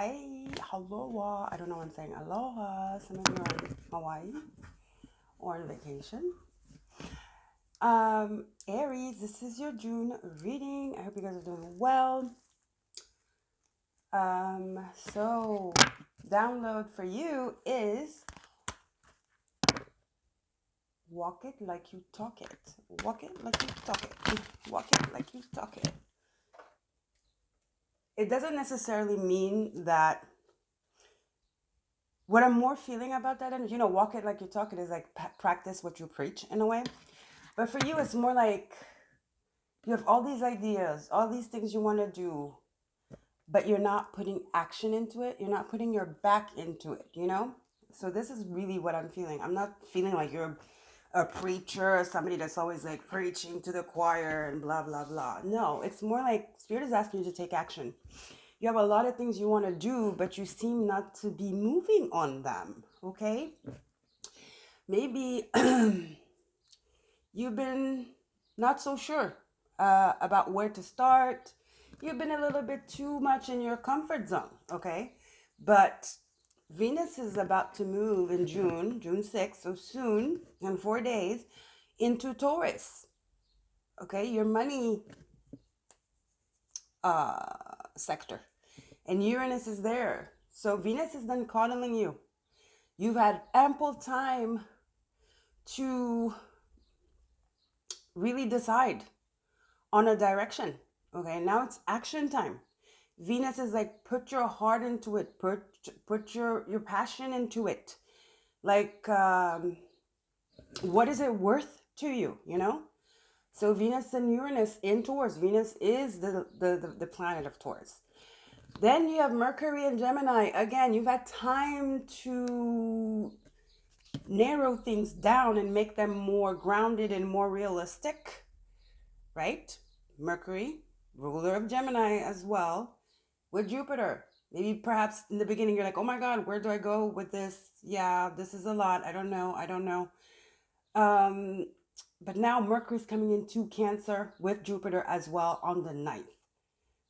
Hi, aloha. I don't know why I'm saying aloha. Some of you are in Hawaii or on vacation. Aries, this is your June reading. I hope you guys are doing well. So download for you is walk it like you talk it. Walk it like you talk it. Walk it like you talk it. It doesn't necessarily mean that what I'm more feeling about that, and walk it like you talk it is like practice what you preach in a way. But for you, it's more like you have all these ideas, all these things you want to do, but you're not putting action into it. You're not putting your back into it. So this is really what I'm feeling. I'm not feeling like you're a preacher or somebody that's always like preaching to the choir and blah, blah, blah. No, it's more like Spirit is asking you to take action. You have a lot of things you want to do, but you seem not to be moving on them, okay? Maybe you've been not so sure about where to start. You've been a little bit too much in your comfort zone, okay? But Venus is about to move in June 6th, so soon, in 4 days, into Taurus, okay? Your money sector. And Uranus is there. So Venus is then coddling you. You've had ample time to really decide on a direction. Okay, now it's action time. Venus is like, put your heart into it, put your passion into it. Like, what is it worth to you? So Venus and Uranus in Taurus. Venus is the planet of Taurus. Then you have Mercury and Gemini. Again, you've had time to narrow things down and make them more grounded and more realistic, right? Mercury, ruler of Gemini as well, with Jupiter. Maybe perhaps in the beginning you're like, oh my God, where do I go with this? Yeah, this is a lot. I don't know. But now Mercury's coming into Cancer with Jupiter as well on the 9th.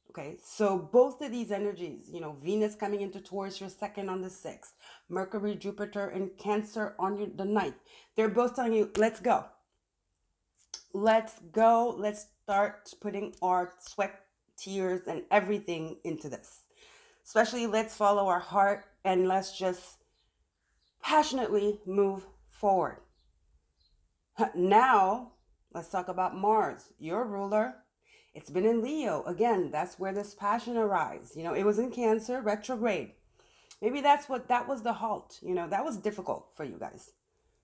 Okay, so both of these energies, Venus coming into Taurus, your second on the 6th, Mercury, Jupiter, and Cancer on the 9th. They're both telling you, let's go. Let's go. Let's start putting our sweat, tears, and everything into this. Especially, let's follow our heart and let's just passionately move forward. Now, let's talk about Mars, your ruler. It's been in Leo. Again, that's where this passion arises. It was in Cancer, retrograde. Maybe that was the halt. That was difficult for you guys.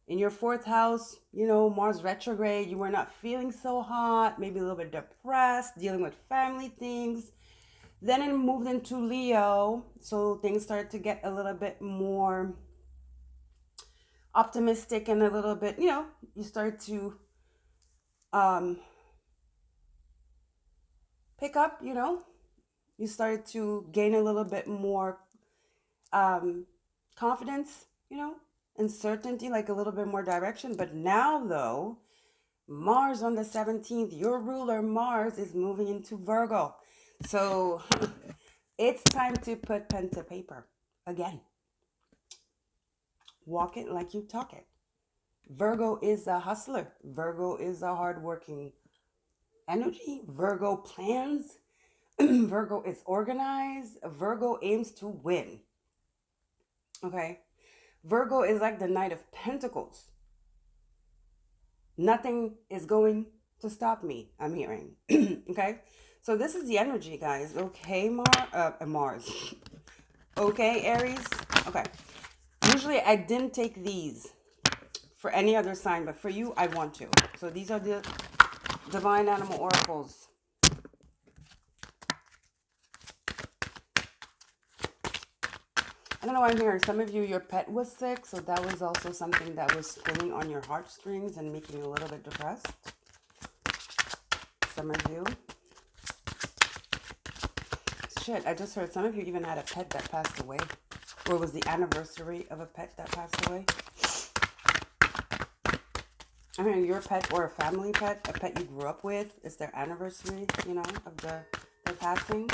In your 4th house, Mars retrograde, you were not feeling so hot, maybe a little bit depressed, dealing with family things. Then it moved into Leo, so things started to get a little bit more optimistic and a little bit, you start to pick up, you started to gain a little bit more confidence, and certainty, like a little bit more direction. But now, though, Mars on the 17th, your ruler Mars is moving into Virgo. So it's time to put pen to paper again. Walk it like you talk it. Virgo is a hustler. Virgo is a hardworking energy. Virgo plans. Virgo is organized. Virgo aims to win. Okay. Virgo is like the Knight of Pentacles. Nothing is going to stop me, I'm hearing. Okay. So this is the energy, guys. Okay, Mars. Okay, Aries. Okay. Usually I didn't take these for any other sign, but for you, I want to. So these are the Divine Animal Oracles. I don't know why I'm hearing. Some of you, your pet was sick, so that was also something that was pulling on your heartstrings and making you a little bit depressed. Some of you. Shit, I just heard some of you even had a pet that passed away. Or it was the anniversary of a pet that passed away. I mean, your pet or a family pet, a pet you grew up with, it's their anniversary, of their passing.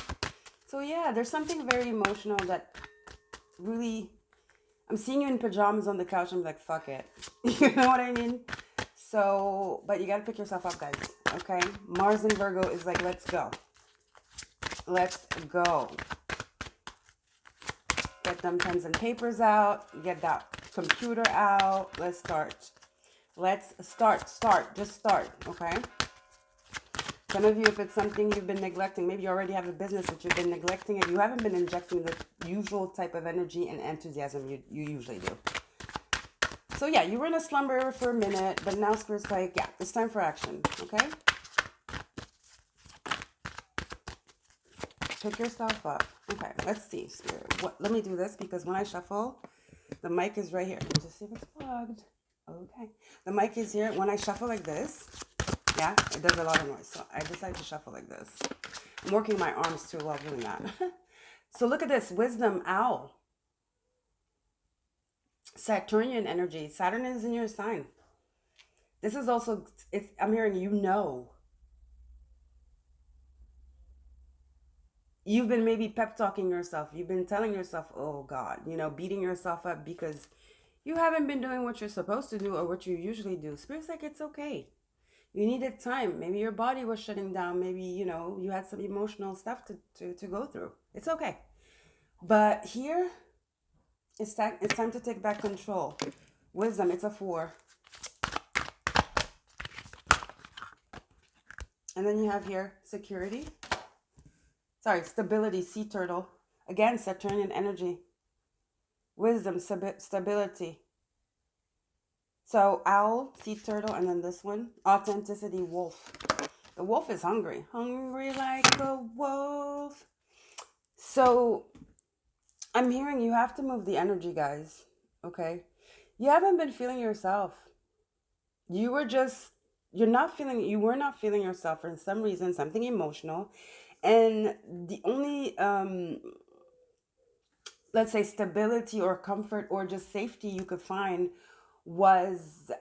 So yeah, there's something very emotional that really, I'm seeing you in pajamas on the couch. I'm like, fuck it. You know what I mean? So, but you gotta pick yourself up, guys. Okay? Mars in Virgo is like, let's go. Let's go. Get them pens and papers out. Get that computer out. Let's start. Let's start. Start. Just start. Okay? Some of you, if it's something you've been neglecting, maybe you already have a business that you've been neglecting and you haven't been injecting the usual type of energy and enthusiasm you usually do. So yeah, you were in a slumber for a minute, but now Spirit's like, yeah, it's time for action, okay? Pick yourself up. Okay, let's see, Spirit. Let me do this because when I shuffle, the mic is right here. Let me just see if it's plugged. Okay. The mic is here. When I shuffle like this, yeah, it does a lot of noise. So I decided to shuffle like this. I'm working my arms too while doing that. So look at this. Wisdom, owl. Saturnian energy. Saturn is in your sign. This is also, I'm hearing you've been maybe pep talking yourself. You've been telling yourself, oh God, beating yourself up because you haven't been doing what you're supposed to do or what you usually do. Spirit's like, it's okay. You needed time. Maybe your body was shutting down. Maybe, you had some emotional stuff to go through. It's okay. But here, it's time to take back control. Wisdom, it's a 4. And then you have here security. Sorry, stability, sea turtle. Again, Saturnian energy. Wisdom, stability. So owl, sea turtle, and then this one, authenticity, wolf. The wolf is hungry. Hungry like a wolf. So I'm hearing you have to move the energy, guys. Okay? You haven't been feeling yourself. You were you were not feeling yourself for some reason, something emotional. And the only, let's say, stability or comfort or just safety you could find was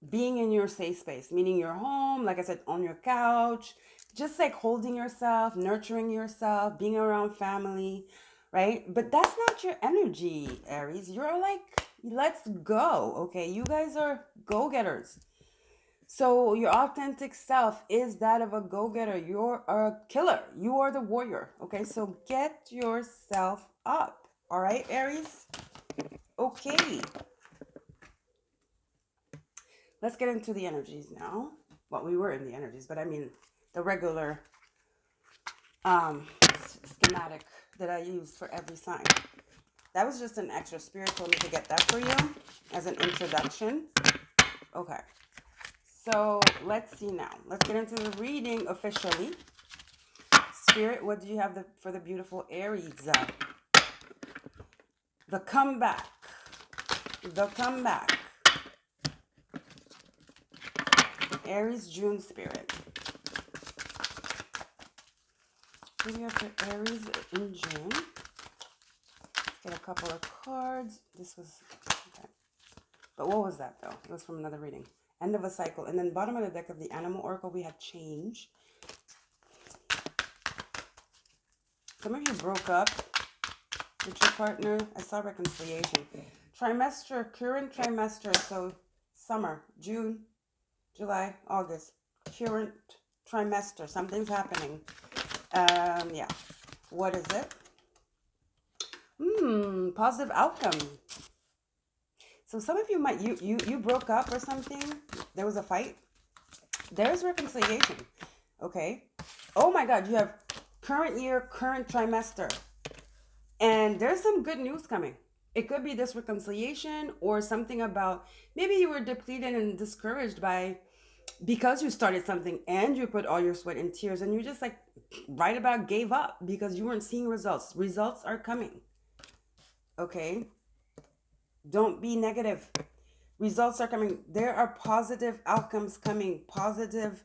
being in your safe space, meaning your home, like I said, on your couch, just like holding yourself, nurturing yourself, being around family, right? But that's not your energy, Aries. You're like, let's go, okay? You guys are go-getters. So your authentic self is that of a go-getter. You're a killer. You are the warrior, okay? So get yourself up, all right, Aries? Okay. Let's get into the energies now. Well, we were in the energies, but I mean the regular schematic that I use for every sign. That was just an extra. Spirit told me to get that for you as an introduction. Okay. So let's see now. Let's get into the reading officially. Spirit, what do you have for the beautiful Aries? The comeback. The comeback. Aries, June, Spirit. What do you have for Aries in June? Let's get a couple of cards. This was, okay. But what was that though? It was from another reading. End of a cycle. And then bottom of the deck of the Animal Oracle, we have change. Some of you broke up with your partner. I saw reconciliation. Trimester, current trimester. So summer, June, July, August. Current trimester. Something's happening. Yeah. What is it? Positive outcome. So some of you might, you broke up or something. There was a fight. There's reconciliation. Okay. Oh my God, you have current year, current trimester. And there's some good news coming. It could be this reconciliation or something about maybe you were depleted and discouraged because you started something and you put all your sweat and tears and you just like right about gave up because you weren't seeing results. Results are coming. Okay. Don't be negative. Results are coming. There are positive outcomes coming. Positive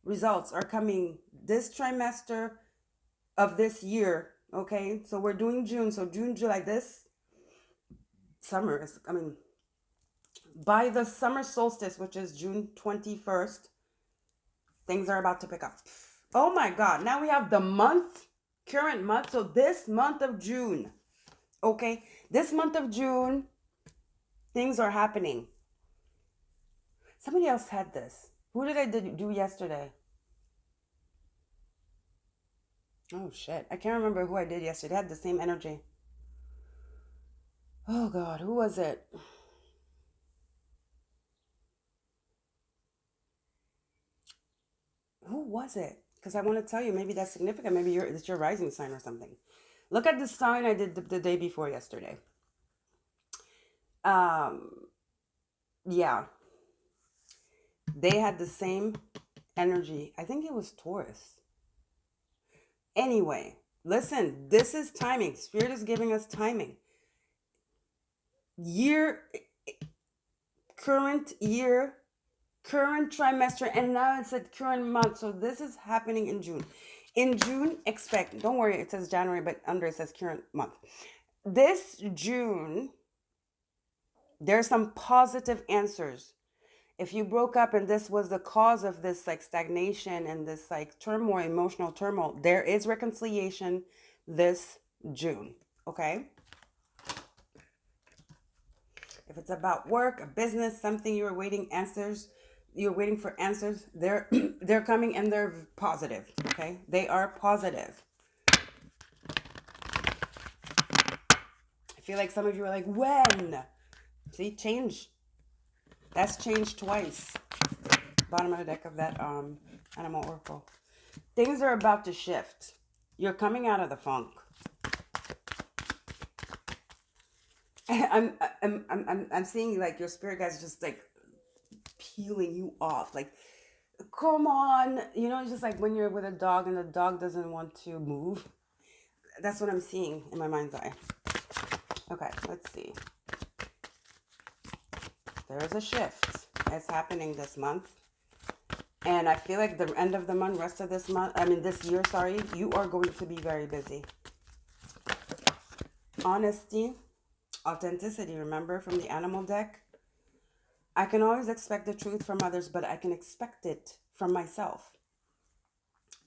results are coming this trimester of this year. Okay. So we're doing June. So June, July, this summer is, by the summer solstice, which is June 21st, things are about to pick up. Oh my God. Now we have the month Current month. So this month of June, okay? This month of June, things are happening. Somebody else had this. Who did I do yesterday? Oh shit. I can't remember who I did yesterday. I had the same energy. Oh God, who was it? Who was it? Because I want to tell you, maybe that's significant. Maybe it's your rising sign or something. Look at the sign I did the day before yesterday. Um, yeah, they had the same energy. I think it was Taurus. Anyway, listen, this is timing. Spirit is giving us timing. Year, current year, current trimester, and now it said current month. So this is happening in June. In June, expect, don't worry, it says January, but under it says current month. This June, there's some positive answers. If you broke up and this was the cause of this like stagnation and this like turmoil, emotional turmoil, there is reconciliation this June. Okay? If it's about work, a business, something you're waiting answers, you're waiting for answers, they're they're coming and they're positive. Okay? They are positive. I feel like some of you are like, when? See, change. That's changed twice. Bottom of the deck of that animal oracle. Things are about to shift. You're coming out of the funk. I'm seeing like your spirit guys just like peeling you off. Like, come on. You know, it's just like when you're with a dog and the dog doesn't want to move. That's what I'm seeing in my mind's eye. Okay, let's see. There is a shift that's happening this month. And I feel like the end of the month, rest of this month, this year, sorry, you are going to be very busy. Honesty, authenticity, remember from the animal deck? I can always expect the truth from others, but I can expect it from myself,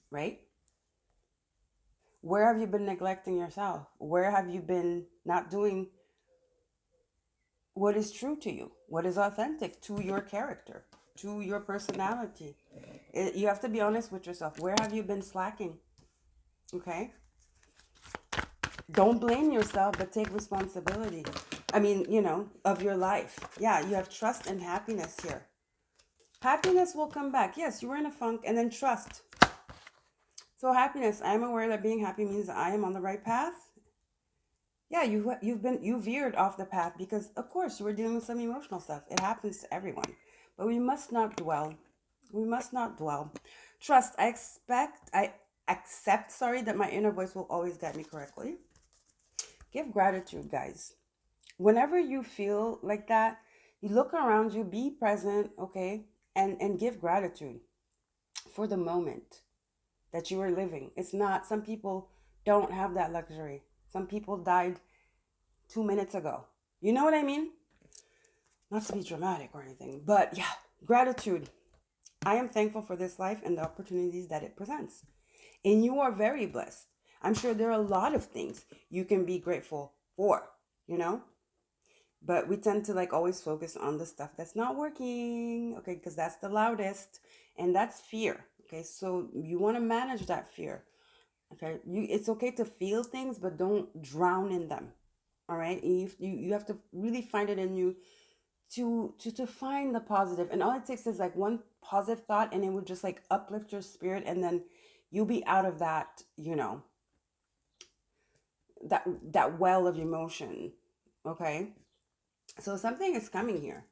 right? Where have you been neglecting yourself? Where have you been not doing what is true to you? What is authentic to your character, to your personality? You have to be honest with yourself. Where have you been slacking? Okay? Don't blame yourself, but take responsibility. Of your life. Yeah, you have trust and happiness here. Happiness will come back. Yes, you were in a funk, and then trust. So happiness, I am aware that being happy means that I am on the right path. Yeah, you veered off the path because of course you were dealing with some emotional stuff. It happens to everyone. But we must not dwell. We must not dwell. Trust. I accept, sorry, that my inner voice will always guide me correctly. Give gratitude, guys. Whenever you feel like that, you look around you, be present, okay? And give gratitude for the moment that you are living. It's not, some people don't have that luxury. Some people died 2 minutes ago. You know what I mean? Not to be dramatic or anything, but yeah, gratitude. I am thankful for this life and the opportunities that it presents. And you are very blessed. I'm sure there are a lot of things you can be grateful for, you know? But we tend to like always focus on the stuff that's not working, okay? Because that's the loudest, and that's fear, okay? So you want to manage that fear, okay? It's okay to feel things, but don't drown in them, all right? You have to really find it in you to find the positive, and all it takes is like one positive thought, and it would just like uplift your spirit, and then you'll be out of that, that well of emotion, okay? So something is coming here.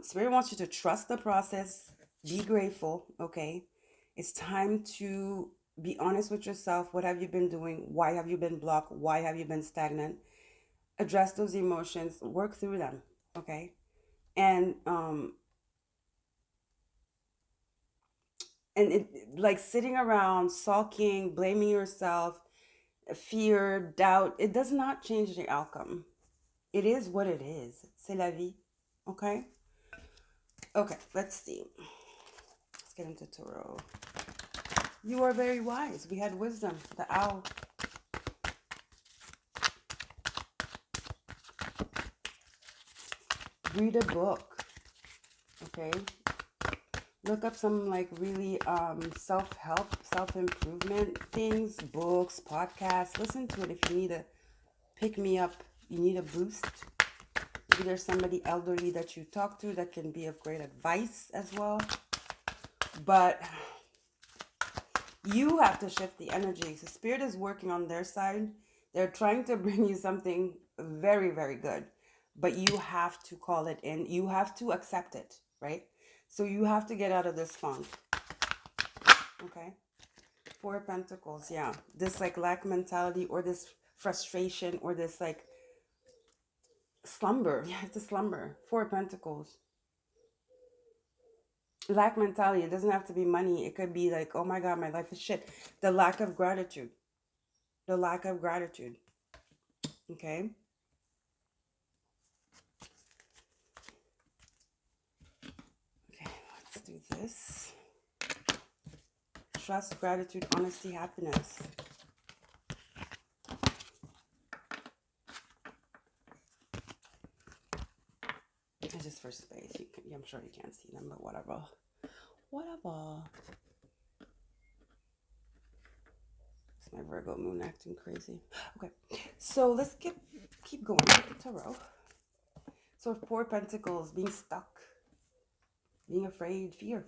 Spirit wants you to trust the process, be grateful, okay? It's time to be honest with yourself. What have you been doing? Why have you been blocked? Why have you been stagnant? Address those emotions, work through them, okay? And like sitting around sulking, blaming yourself, fear, doubt, it does not change the outcome. It is what it is. C'est la vie. Okay? Okay, let's see. Let's get into tarot. You are very wise. We had wisdom. The owl. Read a book. Okay. Look up some like really self-help, self-improvement things, books, podcasts. Listen to it if you need a pick me up, you need a boost. Maybe there's somebody elderly that you talk to that can be of great advice as well. But you have to shift the energy. So spirit is working on their side. They're trying to bring you something very, very good. But you have to call it in. You have to accept it, right? So you have to get out of this funk. Okay? Four of Pentacles, yeah. This like lack mentality or this frustration or this like slumber. Yeah, it's a slumber. Four of Pentacles. Lack mentality. It doesn't have to be money. It could be like, oh my God, my life is shit. The lack of gratitude. The lack of gratitude. Okay? Okay, let's do this. Trust, gratitude, honesty, happiness. It's just for space. I'm sure you can't see them, but whatever. Whatever. It's my Virgo moon acting crazy. Okay, so let's keep going with the tarot. So Four Pentacles, being stuck, being afraid, fear.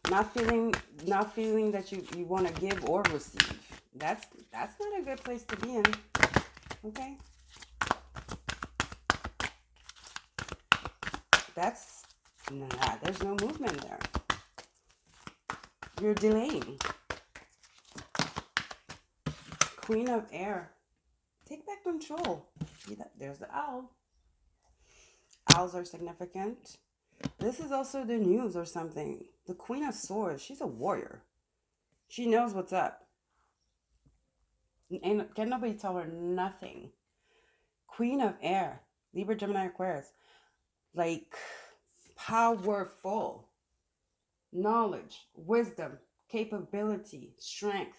Not feeling that you want to give or receive. That's not a good place to be in. Okay? There's no movement there. You're delaying. Queen of Air. Take back control. See that? There's the owl. Owls are significant. This is also the news or something. The Queen of Swords. She's a warrior. She knows what's up. And can nobody tell her nothing. Queen of Air. Libra, Gemini, Aquarius. Like powerful. Knowledge, wisdom, capability, strength,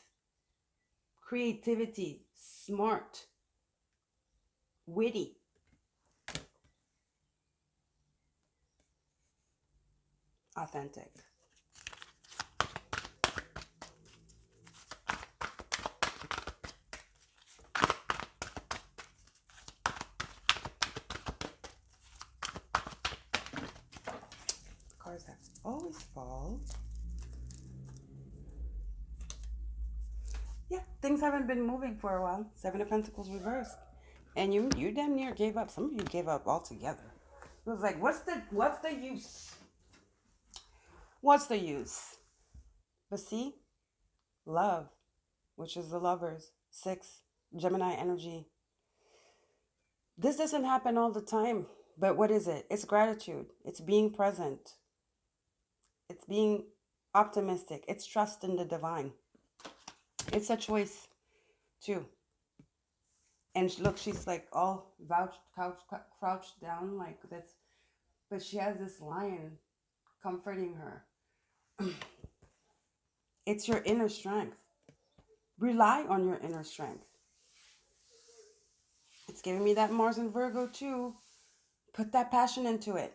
creativity, smart, witty, authentic. Cards have to always fall. Yeah, things haven't been moving for a while. Seven of Pentacles reversed. And you damn near gave up. Some of you gave up altogether. It was like, what's the use? What's the use? But see, love, which is the Lovers, 6, Gemini energy. This doesn't happen all the time. But what is it? It's gratitude. It's being present. It's being optimistic. It's trust in the divine. It's a choice too. And look, she's like all crouched down like this. But she has this lion comforting her. It's your inner strength. Rely on your inner strength. It's giving me that Mars and Virgo too. Put that passion into it.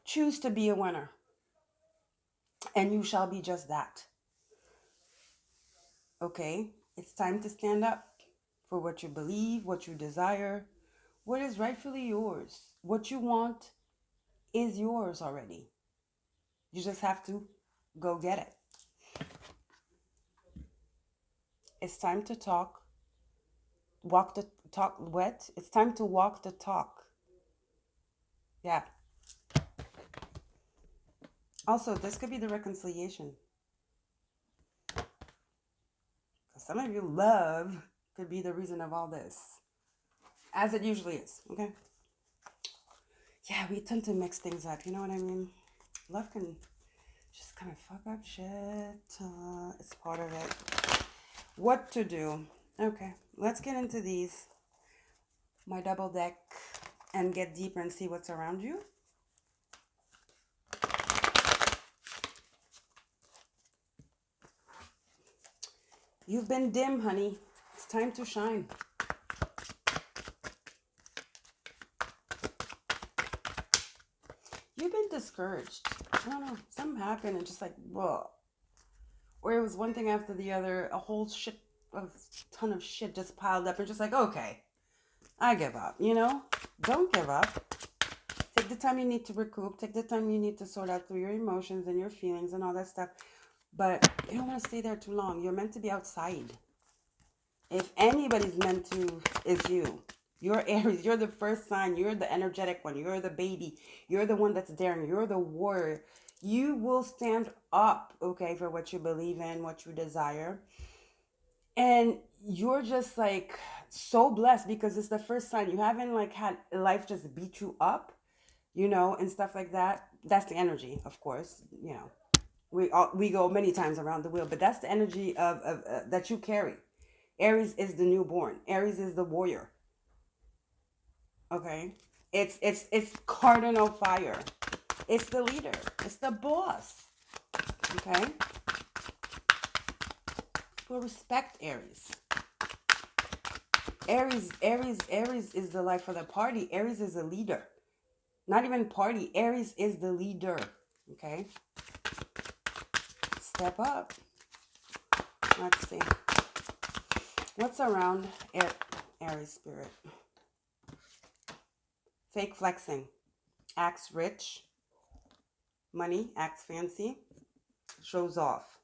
Choose to be a winner. And you shall be just that. Okay? It's time to stand up for what you believe, what you desire, what is rightfully yours. What you want is yours already. You just have to go get it. It's time to talk. Walk the talk. What? It's time to walk the talk. Yeah. Also, this could be the reconciliation. Some of you love could be the reason of all this. As it usually is, okay? Yeah, we tend to mix things up, you know what I mean? Love can just kind of fuck up shit. It's part of it. What to do? Okay, let's get into these. My double deck and get deeper and see what's around you. You've been dim, honey. It's time to shine. You've been discouraged. I don't know. Something happened and just like, whoa. Or it was one thing after the other, a whole ton of shit just piled up and just like, okay, I give up, you know? Don't give up. Take the time you need to recoup. Take the time you need to sort out through your emotions and your feelings and all that stuff. But you don't want to stay there too long. You're meant to be outside. If anybody's meant to, it's you. You're Aries. You're the first sign. You're the energetic one. You're the baby. You're the one that's daring. You're the warrior. You will stand up, okay, for what you believe in, what you desire. And you're just like so blessed because it's the first sign. You haven't like had life just beat you up, and stuff like that. That's the energy, of course. We go many times around the wheel, but that's the energy of that you carry. Aries is the newborn. Aries is the warrior. Okay, it's cardinal fire. It's the leader. It's the boss. Okay, people respect Aries. Aries is the life of the party. Aries is a leader. Not even party. Aries is the leader. Okay, step up. Let's see. What's around Aries spirit? Fake flexing. Acts rich. Money. Acts fancy. Shows off.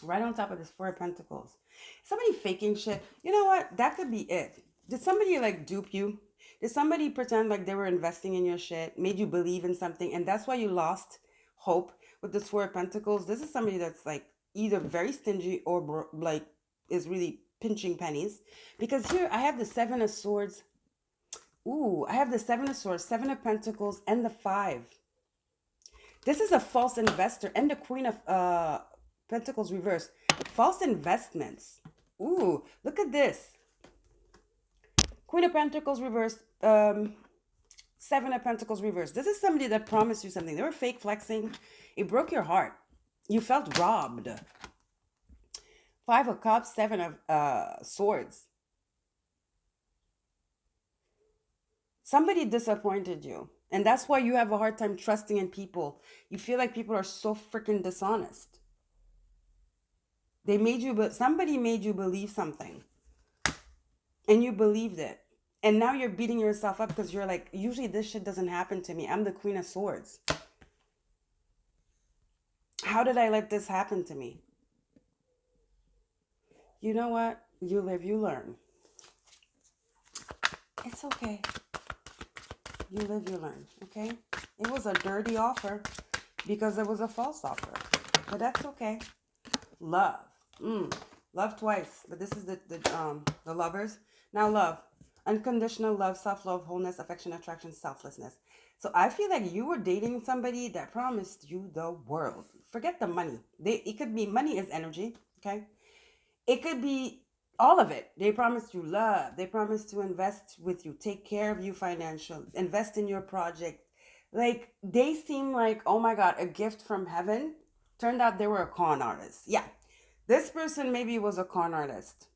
Right on top of this Four of Pentacles. Somebody faking shit. You know what? That could be it. Did somebody like dupe you? Did somebody pretend like they were investing in your shit? Made you believe in something? And that's why you lost hope with this Four of Pentacles? This is somebody that's like either very stingy or like is really pinching pennies. Because here I have the Seven of Swords. Ooh, I have the Seven of Swords, Seven of Pentacles, and the Five. This is a false investor. And the Queen of Pentacles reverse. False investments. Ooh, look at this. Queen of Pentacles reverse. Seven of Pentacles reverse. This is somebody that promised you something. They were fake flexing. It broke your heart. You felt robbed. Five of Cups, Seven of Swords. Somebody disappointed you. And that's why you have a hard time trusting in people. You feel like people are so freaking dishonest. Somebody made you believe something. And you believed it. And now you're beating yourself up because you're like, usually this shit doesn't happen to me. I'm the Queen of Swords. How did I let this happen to me? You know what? You live, you learn. It's okay. You live, you learn, okay? It was a dirty offer because it was a false offer. But that's okay. Love. Love twice. But this is the lovers. Now love. Unconditional love, self-love, wholeness, affection, attraction, selflessness. So I feel like you were dating somebody that promised you the world. Forget the money. It could be money is energy, okay? It could be all of it. They promised you love. They promised to invest with you, take care of you financially, invest in your project. Like they seem like, oh my God, a gift from heaven. Turned out they were a con artist. Yeah. This person maybe was a con artist.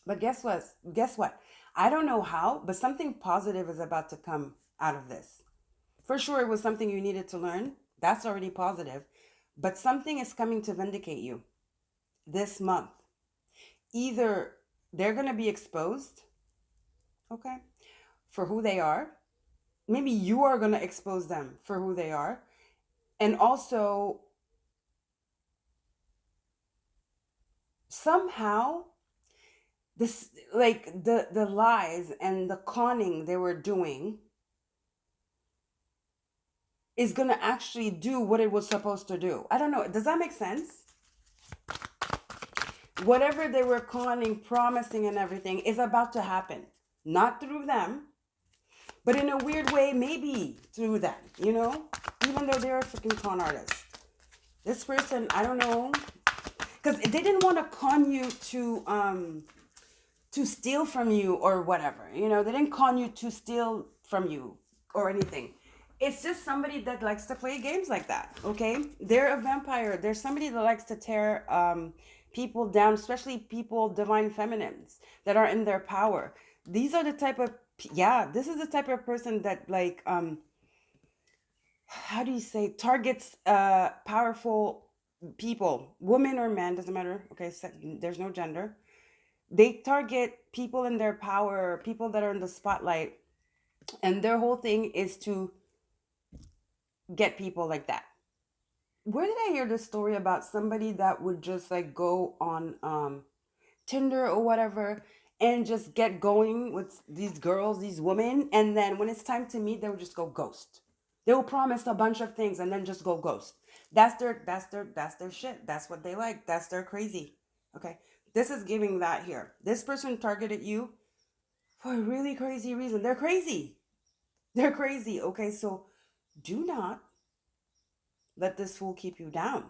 But guess what? Guess what? I don't know how, but something positive is about to come out of this. For sure, it was something you needed to learn. That's already positive. But something is coming to vindicate you this month. Either they're going to be exposed, okay, for who they are. Maybe you are going to expose them for who they are. And also, somehow, this, like the lies and the conning they were doing is going to actually do what it was supposed to do. I don't know. Does that make sense? Whatever they were conning, promising, and everything is about to happen. Not through them, but in a weird way, maybe through them, Even though they're a freaking con artist. This person, I don't know, because they didn't want to con you to steal from you or whatever. They didn't con you to steal from you or anything. It's just somebody that likes to play games like that, okay? They're a vampire. They're somebody that likes to tear people down, especially people, divine feminines that are in their power. These are the type of, yeah, this is the type of person that, like, how do you say, targets powerful people, women or men, doesn't matter. Okay, so there's no gender. They target people in their power, people that are in the spotlight, and their whole thing is to get people like that. Where did I hear this story about somebody that would just like go on Tinder or whatever and just get going with these girls, these women, and then when it's time to meet, they would just go ghost. They will promise a bunch of things and then just go ghost. That's their shit. That's what they like. That's their crazy. Okay. This is giving that here. This person targeted you for a really crazy reason. They're crazy. They're crazy. Okay, so do not let this fool keep you down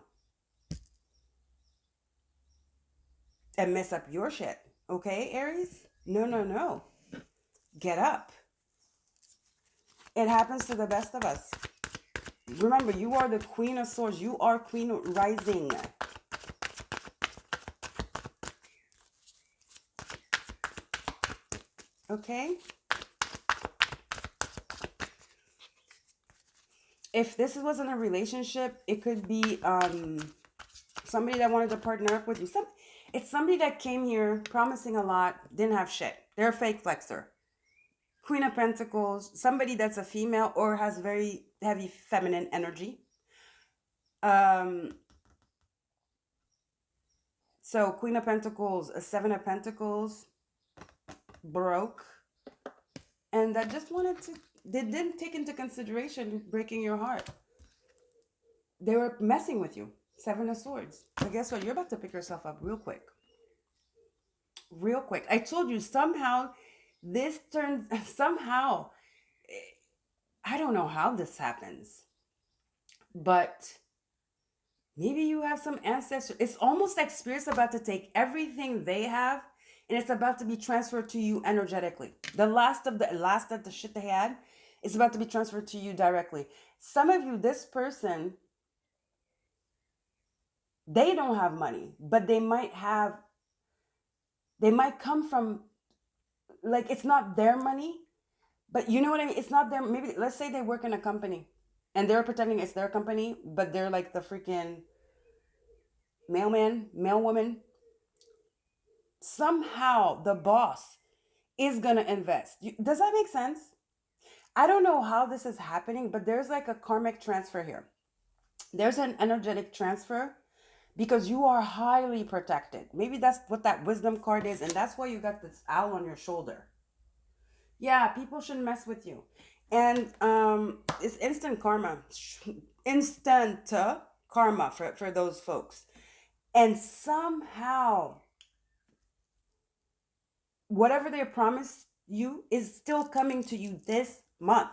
and mess up your shit. Okay, Aries? No, no, no. Get up. It happens to the best of us. Remember, you are the Queen of Swords. You are Queen Rising. Okay? If this wasn't a relationship, it could be somebody that wanted to partner up with you. It's somebody that came here promising a lot, didn't have shit. They're a fake flexer. Queen of Pentacles, somebody that's a female or has very heavy feminine energy. Um, so Queen of Pentacles, a Seven of Pentacles, broke, and that just wanted to, they didn't take into consideration breaking your heart. They were messing with you. Seven of Swords. But guess what? You're about to pick yourself up real quick. Real quick. I told you, somehow this turns, somehow, I don't know how this happens, but maybe you have some ancestors. It's almost like Spirit's about to take everything they have and it's about to be transferred to you energetically. The last of the shit they had is about to be transferred to you directly. Some of you, this person, they don't have money, but they might come from, like, it's not their money, but you know what I mean? It's not their, maybe, let's say they work in a company and they're pretending it's their company, but they're like the freaking mailman, mailwoman. Somehow the boss is going to invest. Does that make sense? I don't know how this is happening, but there's like a karmic transfer here. There's an energetic transfer because you are highly protected. Maybe that's what that wisdom card is, and that's why you got this owl on your shoulder. Yeah, people shouldn't mess with you. And it's instant karma. Instant karma for those folks. And somehow, whatever they promised you is still coming to you this month.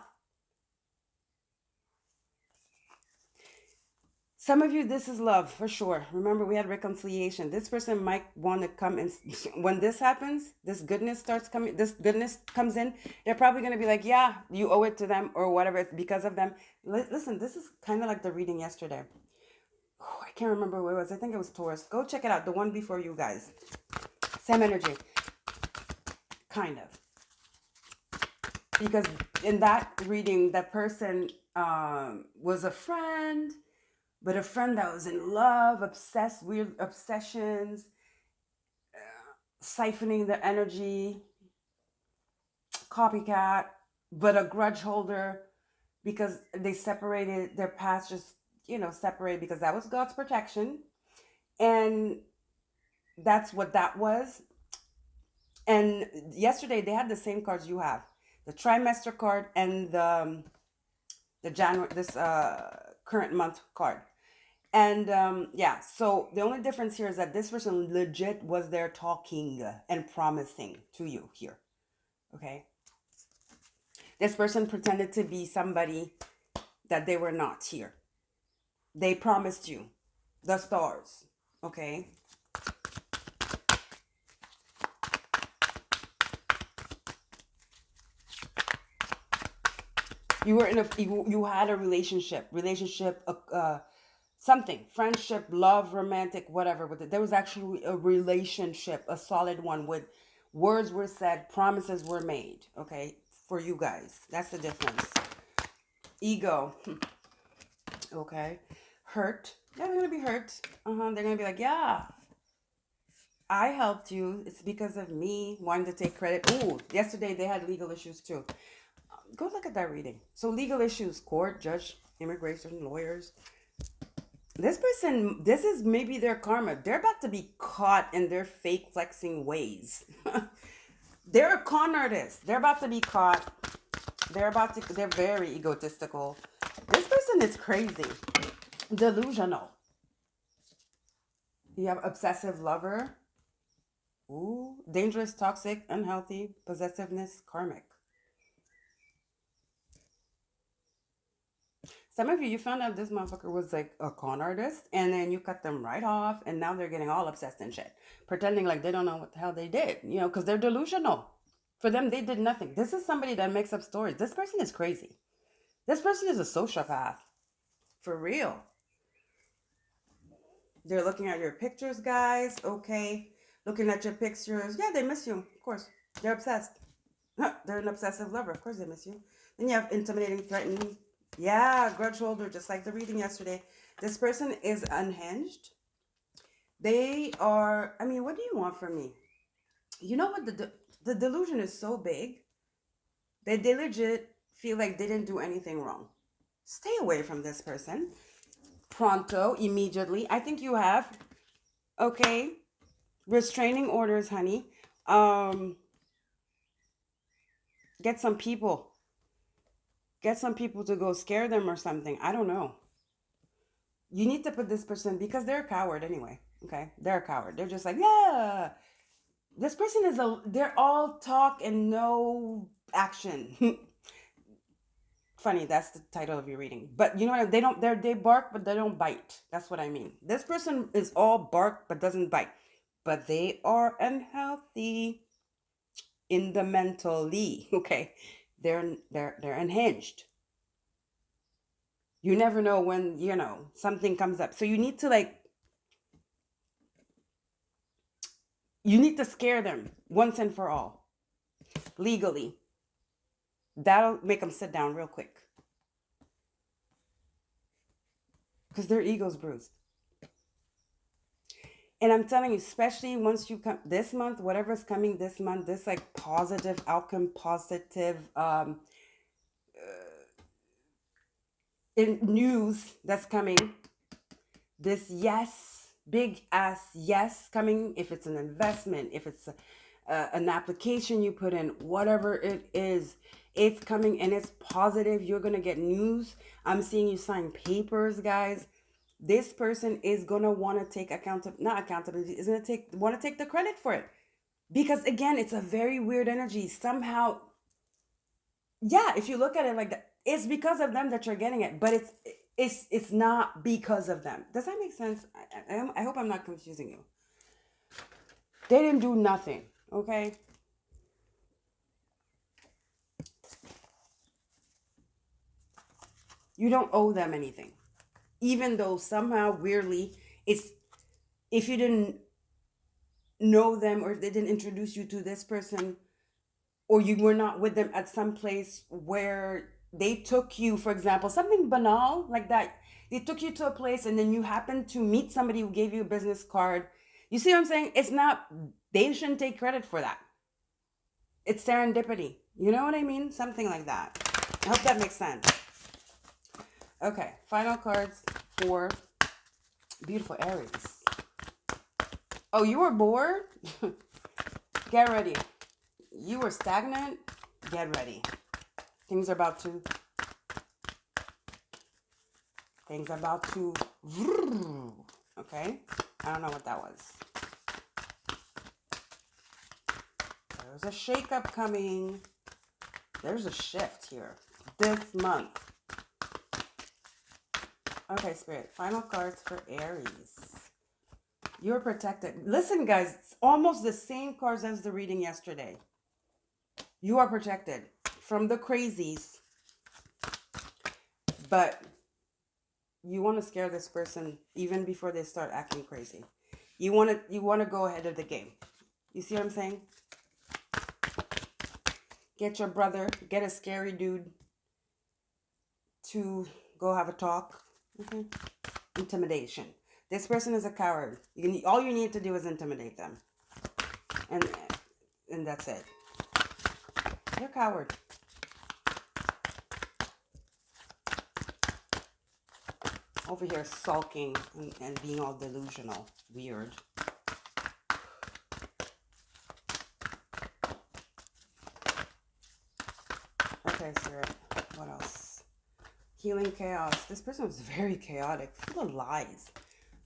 Some of you, this is love for sure. Remember, we had reconciliation. This person might want to come and when this happens, this goodness starts coming, this goodness comes in, they're probably going to be like, yeah, you owe it to them or whatever. It's because of them. Listen, this is kind of like the reading yesterday. Oh, I can't remember where it was. I think it was Taurus. Go check it out. The one before you guys. Same energy. Kind of. Because in that reading, that person was a friend, but a friend that was in love, obsessed, weird obsessions, siphoning the energy, copycat, but a grudge holder because they separated, their paths just, separated because that was God's protection. And that's what that was. And yesterday they had the same cards you have, the trimester card and the January, this current month card. And yeah, so the only difference here is that this person legit was there talking and promising to you here. Okay. This person pretended to be somebody that they were not here. They promised you the stars. Okay. You were in you had a relationship, something, friendship, love, romantic, whatever with it. There was actually a relationship, a solid one with words were said, promises were made. Okay, for you guys, that's the difference. Ego, okay, hurt. Yeah, they're gonna be hurt. They're gonna be like, yeah, I helped you. It's because of me wanting to take credit. Ooh, yesterday they had legal issues too. Go look at that reading. So legal issues, court, judge, immigration, lawyers. This person, this is maybe their karma. They're about to be caught in their fake flexing ways. They're a con artist. They're about to be caught. They're very egotistical. This person is crazy. Delusional. You have obsessive lover. Ooh, dangerous, toxic, unhealthy, possessiveness, karmic. Some of you, you found out this motherfucker was like a con artist, and then you cut them right off, and now they're getting all obsessed and shit, pretending like they don't know what the hell they did, because they're delusional. For them, they did nothing. This is somebody that makes up stories. This person is crazy. This person is a sociopath. For real. They're looking at your pictures, guys. Okay. Looking at your pictures. Yeah, they miss you. Of course. They're obsessed. They're an obsessive lover. Of course they miss you. Then you have intimidating, threatening. Yeah, grudge holder, just like the reading yesterday. This person is unhinged. They are, I mean, what do you want from me? You know what? The delusion is so big that they legit feel like they didn't do anything wrong. Stay away from this person. Pronto, immediately. I think you have. Okay. Restraining orders, honey. Um, get some people. Get some people to go scare them or something. I don't know. You need to put this person because they're a coward anyway. Okay, they're a coward. They're just like, yeah. This person is a. They're all talk and no action. Funny, that's the title of your reading. But you know what? They don't. They bark, but they don't bite. That's what I mean. This person is all bark but doesn't bite. But they are unhealthy in the mentally. Okay, they're unhinged. You never know when something comes up. So you need to scare them once and for all legally. That'll make them sit down real quick because their ego's bruised. And I'm telling you, especially once you come this month, whatever's coming this month, this like positive outcome, positive in news that's coming, this yes, big ass yes coming, if it's an investment, if it's an application you put in, whatever it is, it's coming and it's positive. You're gonna get news. I'm seeing you sign papers, guys. This person is gonna want to take not accountability, is gonna want to take the credit for it, because again, it's a very weird energy somehow. Yeah, if you look at it like that, it's because of them that you're getting it, but it's not because of them. Does that make sense? I hope I'm not confusing you. They didn't do nothing, okay? You don't owe them anything, even though somehow weirdly it's, if you didn't know them or if they didn't introduce you to this person, or you were not with them at some place where they took you, for example, something banal like that. They took you to a place and then you happened to meet somebody who gave you a business card. You see what I'm saying? It's not, they shouldn't take credit for that. It's serendipity. You know what I mean? Something like that. I hope that makes sense. Okay, final cards for beautiful Aries. Oh, you were bored? Get ready. You were stagnant? Get ready. Things are about to okay? I don't know what that was. There's a shakeup coming. There's a shift here this month. Okay, Spirit. Final cards for Aries. You're protected. Listen, guys, it's almost the same cards as the reading yesterday. You are protected from the crazies. But you want to scare this person even before they start acting crazy. You want to go ahead of the game. You see what I'm saying? Get your brother, get a scary dude to go have a talk. Intimidation. This person is a coward. All you need to do is intimidate them, and and that's it. You're a coward. Over here sulking and being all delusional. Weird. Okay, Spirit. What else? Healing chaos. This person was very chaotic, full of lies.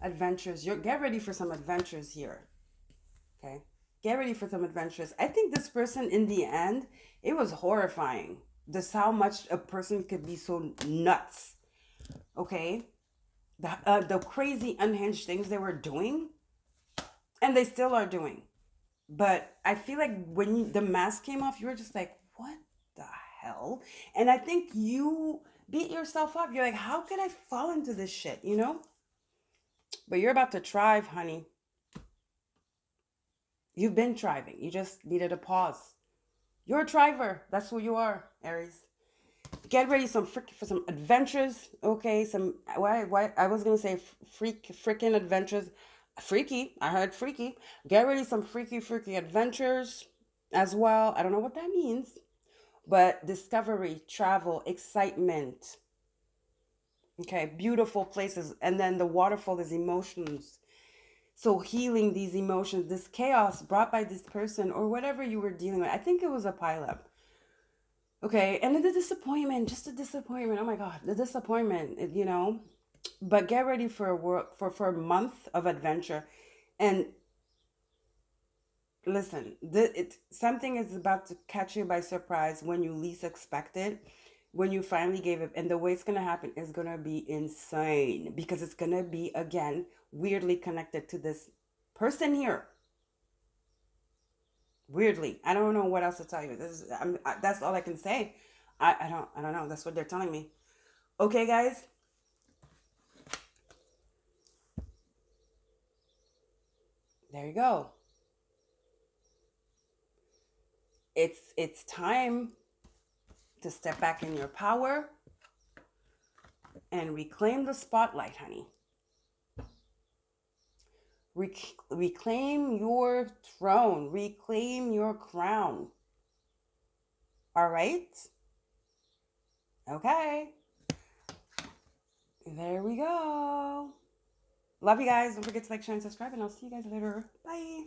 Adventures. Get ready for some adventures here. Okay? Get ready for some adventures. I think this person, in the end, it was horrifying. Just how much a person could be so nuts. Okay? The crazy, unhinged things they were doing, and they still are doing. But I feel like when the mask came off, you were just like, what the hell? And I think you beat yourself up. You're like, how could I fall into this shit, you know? But you're about to thrive, honey. You've been thriving. You just needed a pause. You're a thriver. That's who you are, Aries. Get ready for some adventures. Okay, some why I was gonna say freaking adventures. Freaky. I heard freaky. Get ready some freaky adventures as well. I don't know what that means, but discovery, travel, excitement. Okay, beautiful places, and then the waterfall is emotions. So healing these emotions, this chaos brought by this person or whatever you were dealing with. I think it was a pileup. Okay, and then the disappointment, just the disappointment. Oh my God, the disappointment, you know. But get ready for for a month of adventure, and listen, something is about to catch you by surprise when you least expect it. When you finally gave it, and the way it's gonna happen is gonna be insane because it's gonna be again weirdly connected to this person here. Weirdly, I don't know what else to tell you. That's all I can say. I don't know. That's what they're telling me. Okay, guys. There you go. It's time to step back in your power and reclaim the spotlight, honey. Reclaim your throne. Reclaim your crown. All right? Okay. There we go. Love you guys. Don't forget to like, share, and subscribe, and I'll see you guys later. Bye.